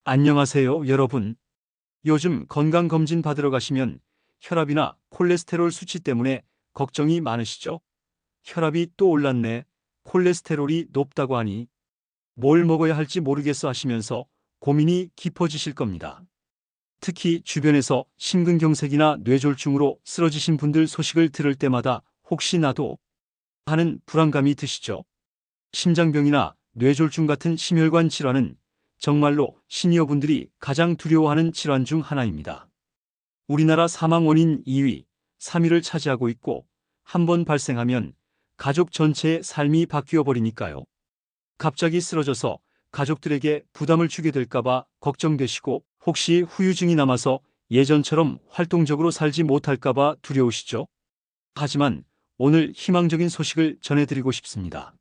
안녕하세요, 여러분. 요즘 건강검진 받으러 가시면 혈압이나 콜레스테롤 수치 때문에 걱정이 많으시죠? 혈압이 또 올랐네. 콜레스테롤이 높다고 하니 뭘 먹어야 할지 모르겠어 하시면서 고민이 깊어지실 겁니다. 특히 주변에서 심근경색이나 뇌졸중으로 쓰러지신 분들 소식을 들을 때마다 혹시 나도 하는 불안감이 드시죠? 심장병이나 뇌졸중 같은 심혈관 질환은 정말로 시니어분들이 가장 두려워하는 질환 중 하나입니다. 우리나라 사망 원인 2위, 3위를 차지하고 있고 한 번 발생하면 가족 전체의 삶이 바뀌어 버리니까요. 갑자기 쓰러져서 가족들에게 부담을 주게 될까봐 걱정되시고 혹시 후유증이 남아서 예전처럼 활동적으로 살지 못할까봐 두려우시죠? 하지만 오늘 희망적인 소식을 전해드리고 싶습니다.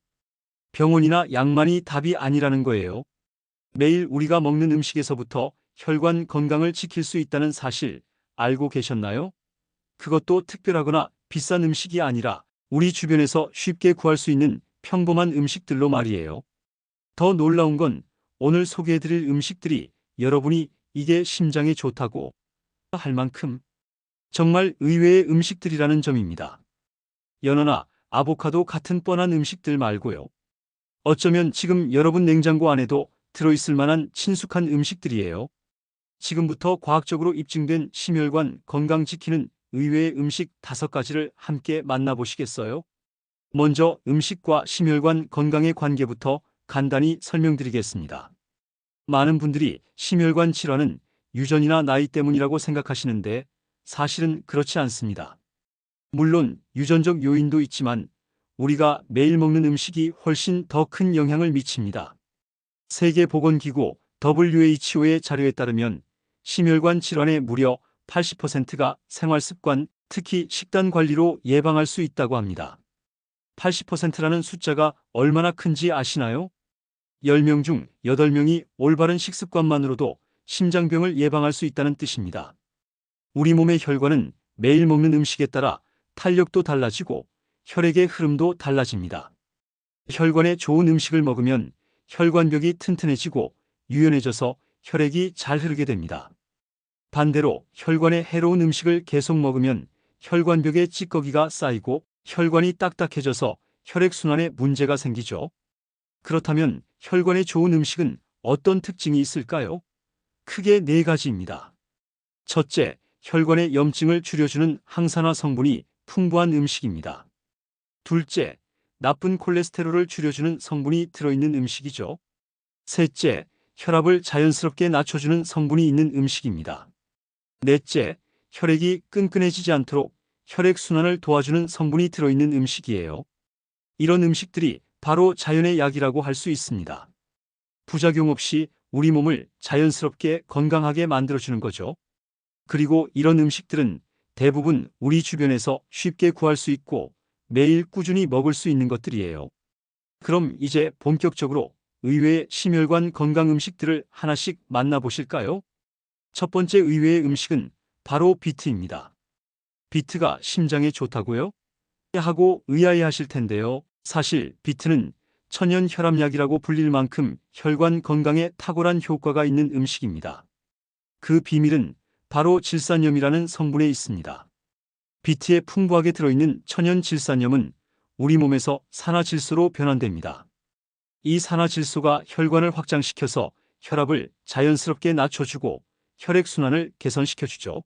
병원이나 약만이 답이 아니라는 거예요. 매일 우리가 먹는 음식에서부터 혈관 건강을 지킬 수 있다는 사실 알고 계셨나요? 그것도 특별하거나 비싼 음식이 아니라 우리 주변에서 쉽게 구할 수 있는 평범한 음식들로 말이에요. 더 놀라운 건 오늘 소개해드릴 음식들이 여러분이 이게 심장에 좋다고 할 만큼 정말 의외의 음식들이라는 점입니다. 연어나 아보카도 같은 뻔한 음식들 말고요. 어쩌면 지금 여러분 냉장고 안에도 들어있을 만한 친숙한 음식들이에요. 지금부터 과학적으로 입증된 심혈관 건강 지키는 의외의 음식 5가지를 함께 만나보시겠어요? 먼저 음식과 심혈관 건강의 관계부터 간단히 설명드리겠습니다. 많은 분들이 심혈관 질환은 유전이나 나이 때문이라고 생각하시는데 사실은 그렇지 않습니다. 물론 유전적 요인도 있지만 우리가 매일 먹는 음식이 훨씬 더 큰 영향을 미칩니다. 세계보건기구 WHO의 자료에 따르면 심혈관 질환의 무려 80%가 생활습관, 특히 식단 관리로 예방할 수 있다고 합니다. 80%라는 숫자가 얼마나 큰지 아시나요? 10명 중 8명이 올바른 식습관만으로도 심장병을 예방할 수 있다는 뜻입니다. 우리 몸의 혈관은 매일 먹는 음식에 따라 탄력도 달라지고 혈액의 흐름도 달라집니다. 혈관에 좋은 음식을 먹으면 혈관벽이 튼튼해지고 유연해져서 혈액이 잘 흐르게 됩니다. 반대로 혈관에 해로운 음식을 계속 먹으면 혈관벽에 찌꺼기가 쌓이고 혈관이 딱딱해져서 혈액순환에 문제가 생기죠. 그렇다면 혈관에 좋은 음식은 어떤 특징이 있을까요? 크게 4가지입니다. 첫째, 혈관의 염증을 줄여주는 항산화 성분이 풍부한 음식입니다. 둘째, 나쁜 콜레스테롤을 줄여주는 성분이 들어있는 음식이죠. 셋째, 혈압을 자연스럽게 낮춰주는 성분이 있는 음식입니다. 넷째, 혈액이 끈끈해지지 않도록 혈액순환을 도와주는 성분이 들어있는 음식이에요. 이런 음식들이 바로 자연의 약이라고 할 수 있습니다. 부작용 없이 우리 몸을 자연스럽게 건강하게 만들어주는 거죠. 그리고 이런 음식들은 대부분 우리 주변에서 쉽게 구할 수 있고 매일 꾸준히 먹을 수 있는 것들이에요. 그럼 이제 본격적으로 의외의 심혈관 건강 음식들을 하나씩 만나보실까요? 첫 번째 의외의 음식은 바로 비트입니다. 비트가 심장에 좋다고요? 하고 의아해하실 텐데요. 사실 비트는 천연 혈압약이라고 불릴 만큼 혈관 건강에 탁월한 효과가 있는 음식입니다. 그 비밀은 바로 질산염이라는 성분에 있습니다. 비트에 풍부하게 들어있는 천연 질산염은 우리 몸에서 산화질소로 변환됩니다. 이 산화질소가 혈관을 확장시켜서 혈압을 자연스럽게 낮춰주고 혈액순환을 개선시켜주죠.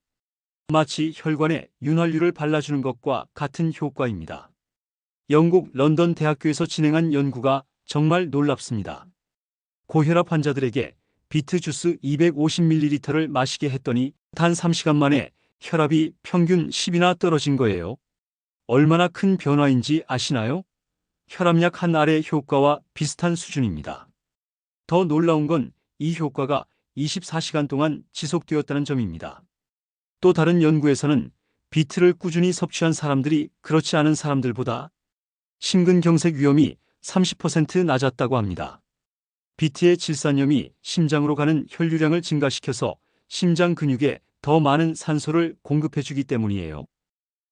마치 혈관에 윤활유를 발라주는 것과 같은 효과입니다. 영국 런던 대학교에서 진행한 연구가 정말 놀랍습니다. 고혈압 환자들에게 비트 주스 250ml를 마시게 했더니 단 3시간 만에 혈압이 평균 10이나 떨어진 거예요. 얼마나 큰 변화인지 아시나요? 혈압약 한 알의 효과와 비슷한 수준입니다. 더 놀라운 건 이 효과가 24시간 동안 지속되었다는 점입니다. 또 다른 연구에서는 비트를 꾸준히 섭취한 사람들이 그렇지 않은 사람들보다 심근경색 위험이 30% 낮았다고 합니다. 비트의 질산염이 심장으로 가는 혈류량을 증가시켜서 심장 근육에 더 많은 산소를 공급해주기 때문이에요.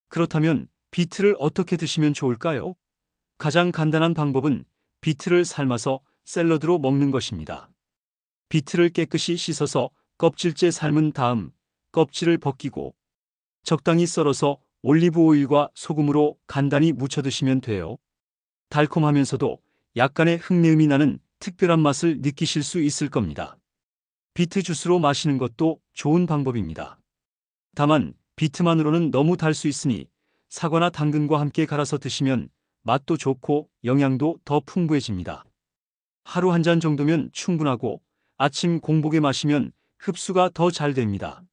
그렇다면 비트를 어떻게 드시면 좋을까요? 가장 간단한 방법은 비트를 삶아서 샐러드로 먹는 것입니다. 비트를 깨끗이 씻어서 껍질째 삶은 다음 껍질을 벗기고 적당히 썰어서 올리브 오일과 소금으로 간단히 무쳐 드시면 돼요. 달콤하면서도 약간의 흙내음이 나는 특별한 맛을 느끼실 수 있을 겁니다. 비트 주스로 마시는 것도 좋은 방법입니다. 다만 비트만으로는 너무 달 수 있으니 사과나 당근과 함께 갈아서 드시면 맛도 좋고 영양도 더 풍부해집니다. 하루 한 잔 정도면 충분하고 아침 공복에 마시면 흡수가 더 잘 됩니다.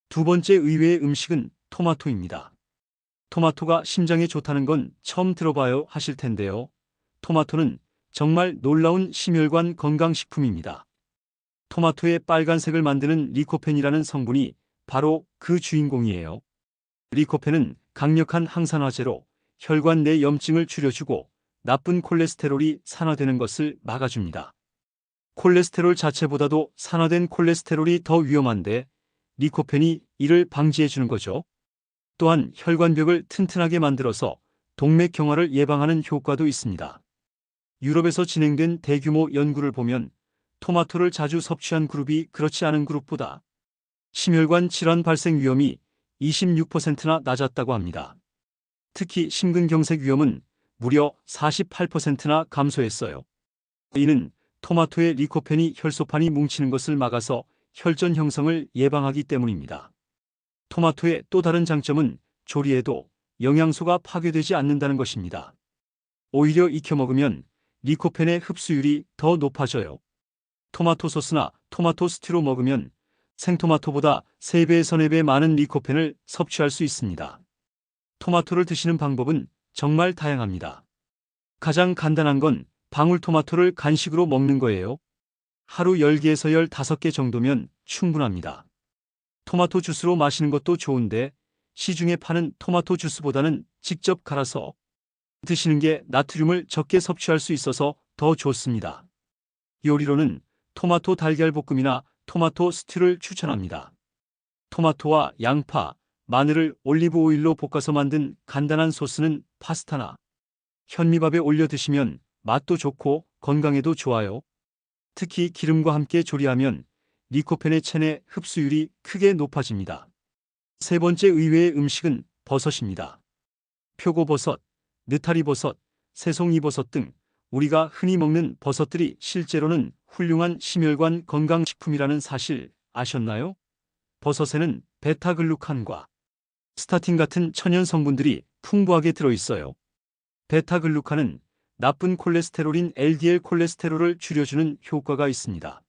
두 번째 의외의 음식은 토마토입니다. 토마토가 심장에 좋다는 건 처음 들어봐요 하실 텐데요. 토마토는 정말 놀라운 심혈관 건강식품입니다. 토마토의 빨간색을 만드는 리코펜이라는 성분이 바로 그 주인공이에요. 리코펜은 강력한 항산화제로 혈관 내 염증을 줄여주고 나쁜 콜레스테롤이 산화되는 것을 막아줍니다. 콜레스테롤 자체보다도 산화된 콜레스테롤이 더 위험한데 리코펜이 이를 방지해주는 거죠. 또한 혈관벽을 튼튼하게 만들어서 동맥경화를 예방하는 효과도 있습니다. 유럽에서 진행된 대규모 연구를 보면 토마토를 자주 섭취한 그룹이 그렇지 않은 그룹보다 심혈관 질환 발생 위험이 26%나 낮았다고 합니다. 특히 심근경색 위험은 무려 48%나 감소했어요. 이는 토마토의 리코펜이 혈소판이 뭉치는 것을 막아서 혈전 형성을 예방하기 때문입니다. 토마토의 또 다른 장점은 조리에도 영양소가 파괴되지 않는다는 것입니다. 오히려 익혀 먹으면 리코펜의 흡수율이 더 높아져요. 토마토 소스나 토마토 스튜로 먹으면 생토마토보다 3배에서 4배 많은 리코펜을 섭취할 수 있습니다. 토마토를 드시는 방법은 정말 다양합니다. 가장 간단한 건 방울토마토를 간식으로 먹는 거예요. 하루 10개에서 15개 정도면 충분합니다. 토마토 주스로 마시는 것도 좋은데 시중에 파는 토마토 주스보다는 직접 갈아서 드시는 게 나트륨을 적게 섭취할 수 있어서 더 좋습니다. 요리로는 토마토 달걀볶음이나 토마토 스튜를 추천합니다. 토마토와 양파, 마늘을 올리브 오일로 볶아서 만든 간단한 소스는 파스타나 현미밥에 올려 드시면 맛도 좋고 건강에도 좋아요. 특히 기름과 함께 조리하면 리코펜의 체내 흡수율이 크게 높아집니다. 세 번째 의외의 음식은 버섯입니다. 표고버섯, 느타리버섯, 새송이버섯 등 우리가 흔히 먹는 버섯들이 실제로는 훌륭한 심혈관 건강식품이라는 사실 아셨나요? 버섯에는 베타글루칸과 스타틴 같은 천연 성분들이 풍부하게 들어있어요. 베타글루칸은 나쁜 콜레스테롤인 LDL 콜레스테롤을 줄여주는 효과가 있습니다.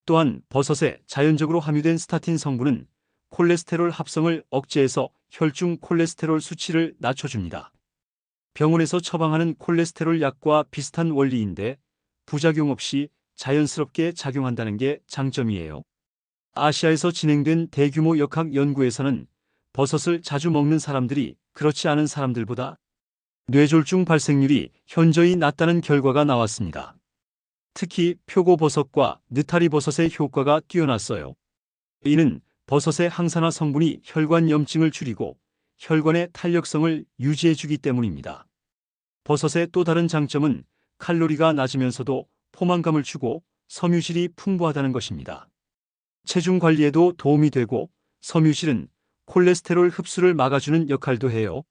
또한 버섯에 자연적으로 함유된 스타틴 성분은 콜레스테롤 합성을 억제해서 혈중 콜레스테롤 수치를 낮춰줍니다. 병원에서 처방하는 콜레스테롤 약과 비슷한 원리인데 부작용 없이 자연스럽게 작용한다는 게 장점이에요. 아시아에서 진행된 대규모 역학 연구에서는 버섯을 자주 먹는 사람들이 그렇지 않은 사람들보다 뇌졸중 발생률이 현저히 낮다는 결과가 나왔습니다. 특히 표고버섯과 느타리버섯의 효과가 뛰어났어요. 이는 버섯의 항산화 성분이 혈관 염증을 줄이고 혈관의 탄력성을 유지해주기 때문입니다. 버섯의 또 다른 장점은 칼로리가 낮으면서도 포만감을 주고 섬유질이 풍부하다는 것입니다. 체중 관리에도 도움이 되고 섬유질은 콜레스테롤 흡수를 막아주는 역할도 해요.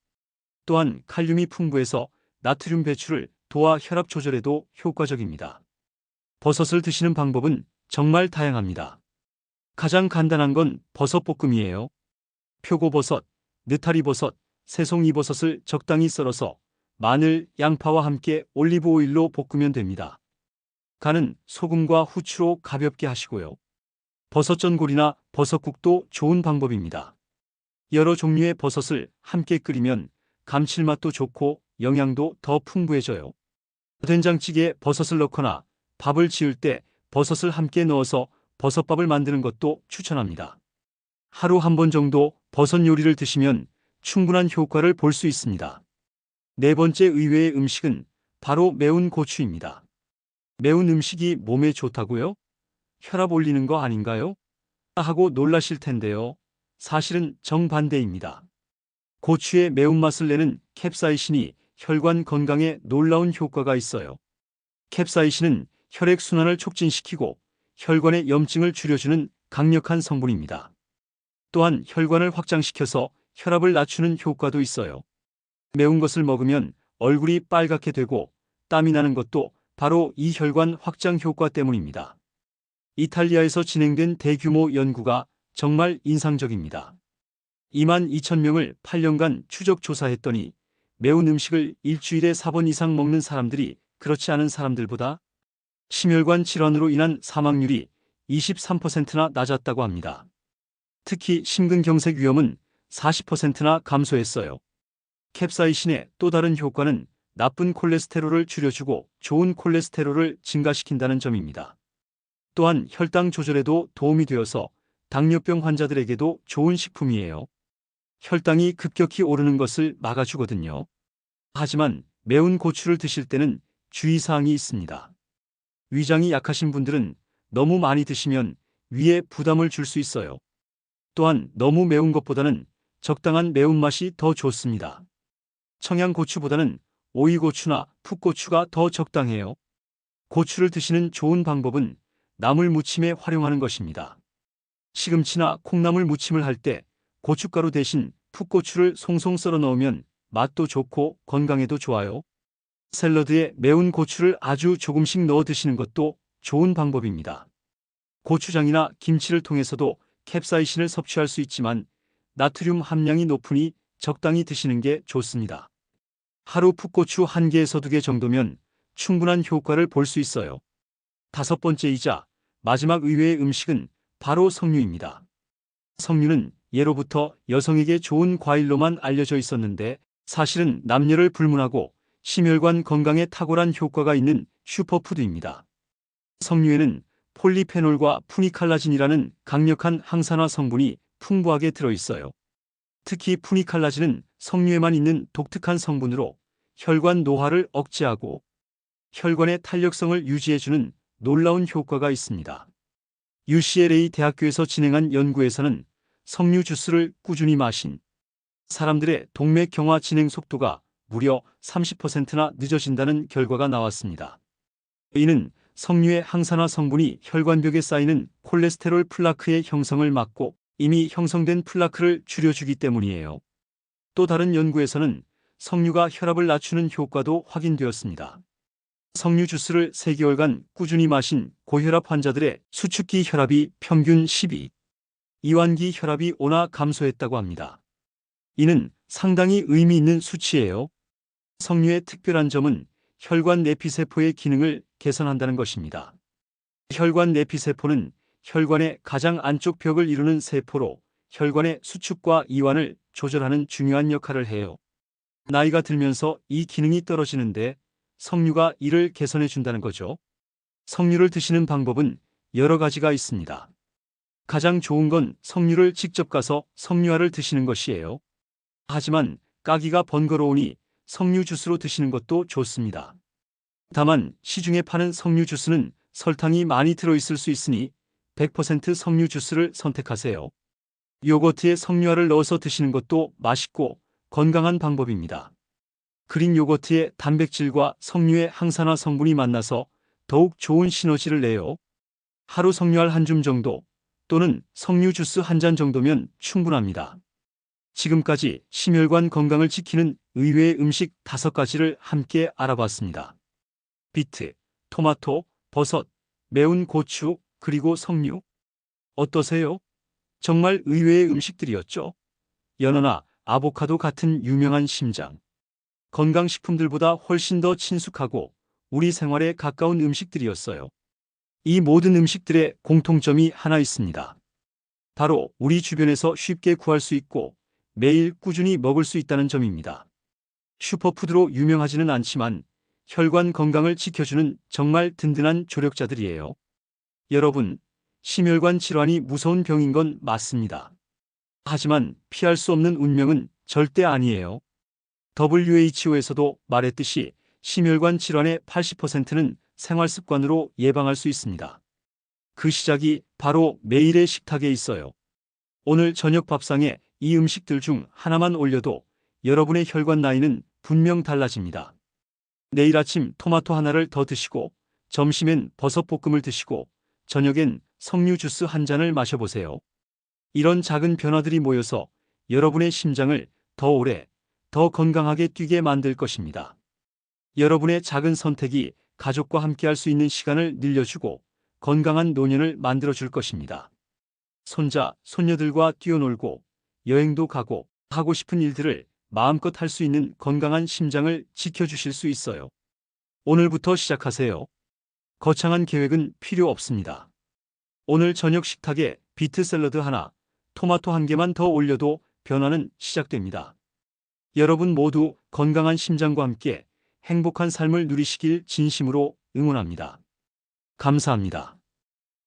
또한 칼륨이 풍부해서 나트륨 배출을 도와 혈압 조절에도 효과적입니다. 버섯을 드시는 방법은 정말 다양합니다. 가장 간단한 건 버섯볶음이에요. 표고버섯, 느타리버섯, 새송이버섯을 적당히 썰어서 마늘, 양파와 함께 올리브 오일로 볶으면 됩니다. 간은 소금과 후추로 가볍게 하시고요. 버섯전골이나 버섯국도 좋은 방법입니다. 여러 종류의 버섯을 함께 끓이면 감칠맛도 좋고 영양도 더 풍부해져요. 된장찌개에 버섯을 넣거나 밥을 지을 때 버섯을 함께 넣어서 버섯밥을 만드는 것도 추천합니다. 하루 한 번 정도 버섯 요리를 드시면 충분한 효과를 볼 수 있습니다. 네 번째 의외의 음식은 바로 매운 고추입니다. 매운 음식이 몸에 좋다고요? 혈압 올리는 거 아닌가요? 하고 놀라실 텐데요. 사실은 정반대입니다. 고추의 매운맛을 내는 캡사이신이 혈관 건강에 놀라운 효과가 있어요. 캡사이신은 혈액순환을 촉진시키고 혈관의 염증을 줄여주는 강력한 성분입니다. 또한 혈관을 확장시켜서 혈압을 낮추는 효과도 있어요. 매운 것을 먹으면 얼굴이 빨갛게 되고 땀이 나는 것도 바로 이 혈관 확장 효과 때문입니다. 이탈리아에서 진행된 대규모 연구가 정말 인상적입니다. 22,000명을 8년간 추적 조사했더니 매운 음식을 일주일에 4번 이상 먹는 사람들이 그렇지 않은 사람들보다 심혈관 질환으로 인한 사망률이 23%나 낮았다고 합니다. 특히 심근경색 위험은 40%나 감소했어요. 캡사이신의 또 다른 효과는 나쁜 콜레스테롤을 줄여주고 좋은 콜레스테롤을 증가시킨다는 점입니다. 또한 혈당 조절에도 도움이 되어서 당뇨병 환자들에게도 좋은 식품이에요. 혈당이 급격히 오르는 것을 막아주거든요. 하지만 매운 고추를 드실 때는 주의사항이 있습니다. 위장이 약하신 분들은 너무 많이 드시면 위에 부담을 줄 수 있어요. 또한 너무 매운 것보다는 적당한 매운맛이 더 좋습니다. 청양고추보다는 오이고추나 풋고추가 더 적당해요. 고추를 드시는 좋은 방법은 나물 무침에 활용하는 것입니다. 시금치나 콩나물 무침을 할 때 고춧가루 대신 풋고추를 송송 썰어 넣으면 맛도 좋고 건강에도 좋아요. 샐러드에 매운 고추를 아주 조금씩 넣어 드시는 것도 좋은 방법입니다. 고추장이나 김치를 통해서도 캡사이신을 섭취할 수 있지만 나트륨 함량이 높으니 적당히 드시는 게 좋습니다. 하루 풋고추 1개에서 2개 정도면 충분한 효과를 볼 수 있어요. 5번째이자 마지막 의외의 음식은 바로 석류입니다. 석류는 예로부터 여성에게 좋은 과일로만 알려져 있었는데 사실은 남녀를 불문하고 심혈관 건강에 탁월한 효과가 있는 슈퍼푸드입니다. 석류에는 폴리페놀과 푸니칼라진이라는 강력한 항산화 성분이 풍부하게 들어있어요. 특히 푸니칼라진은 석류에만 있는 독특한 성분으로 혈관 노화를 억제하고 혈관의 탄력성을 유지해주는 놀라운 효과가 있습니다. UCLA 대학교에서 진행한 연구에서는 석류 주스를 꾸준히 마신 사람들의 동맥경화 진행 속도가 무려 30%나 늦어진다는 결과가 나왔습니다. 이는 석류의 항산화 성분이 혈관벽에 쌓이는 콜레스테롤 플라크의 형성을 막고 이미 형성된 플라크를 줄여주기 때문이에요. 또 다른 연구에서는 석류가 혈압을 낮추는 효과도 확인되었습니다. 석류 주스를 3개월간 꾸준히 마신 고혈압 환자들의 수축기 혈압이 평균 12, 이완기 혈압이 5나 감소했다고 합니다. 이는 상당히 의미 있는 수치예요. 석류의 특별한 점은 혈관 내피세포의 기능을 개선한다는 것입니다. 혈관 내피세포는 혈관의 가장 안쪽 벽을 이루는 세포로 혈관의 수축과 이완을 조절하는 중요한 역할을 해요. 나이가 들면서 이 기능이 떨어지는데 석류가 이를 개선해 준다는 거죠. 석류를 드시는 방법은 여러 가지가 있습니다. 가장 좋은 건 석류를 직접 가서 석류알을 드시는 것이에요. 하지만 까기가 번거로우니 석류 주스로 드시는 것도 좋습니다. 다만 시중에 파는 석류 주스는 설탕이 많이 들어있을 수 있으니 100% 석류 주스를 선택하세요. 요거트에 석류알을 넣어서 드시는 것도 맛있고 건강한 방법입니다. 그린 요거트의 단백질과 석류의 항산화 성분이 만나서 더욱 좋은 시너지를 내요. 하루 석류알 한 줌 정도 또는 석류 주스 한 잔 정도면 충분합니다. 지금까지 심혈관 건강을 지키는 의외의 음식 5가지를 함께 알아봤습니다. 비트, 토마토, 버섯, 매운 고추, 그리고 석류. 어떠세요? 정말 의외의 음식들이었죠? 연어나 아보카도 같은 유명한 심장. 건강식품들보다 훨씬 더 친숙하고 우리 생활에 가까운 음식들이었어요. 이 모든 음식들의 공통점이 하나 있습니다. 바로 우리 주변에서 쉽게 구할 수 있고 매일 꾸준히 먹을 수 있다는 점입니다. 슈퍼푸드로 유명하지는 않지만 혈관 건강을 지켜주는 정말 든든한 조력자들이에요. 여러분, 심혈관 질환이 무서운 병인 건 맞습니다. 하지만 피할 수 없는 운명은 절대 아니에요. WHO에서도 말했듯이 심혈관 질환의 80%는 생활습관으로 예방할 수 있습니다. 그 시작이 바로 매일의 식탁에 있어요. 오늘 저녁 밥상에 이 음식들 중 하나만 올려도 여러분의 혈관 나이는 분명 달라집니다. 내일 아침 토마토 하나를 더 드시고 점심엔 버섯볶음을 드시고 저녁엔 석류 주스 한 잔을 마셔보세요. 이런 작은 변화들이 모여서 여러분의 심장을 더 오래, 더 건강하게 뛰게 만들 것입니다. 여러분의 작은 선택이 가족과 함께할 수 있는 시간을 늘려주고 건강한 노년을 만들어줄 것입니다. 손자, 손녀들과 뛰어놀고 여행도 가고 하고 싶은 일들을 마음껏 할 수 있는 건강한 심장을 지켜주실 수 있어요. 오늘부터 시작하세요. 거창한 계획은 필요 없습니다. 오늘 저녁 식탁에 비트 샐러드 하나, 토마토 한 개만 더 올려도 변화는 시작됩니다. 여러분 모두 건강한 심장과 함께 행복한 삶을 누리시길 진심으로 응원합니다. 감사합니다.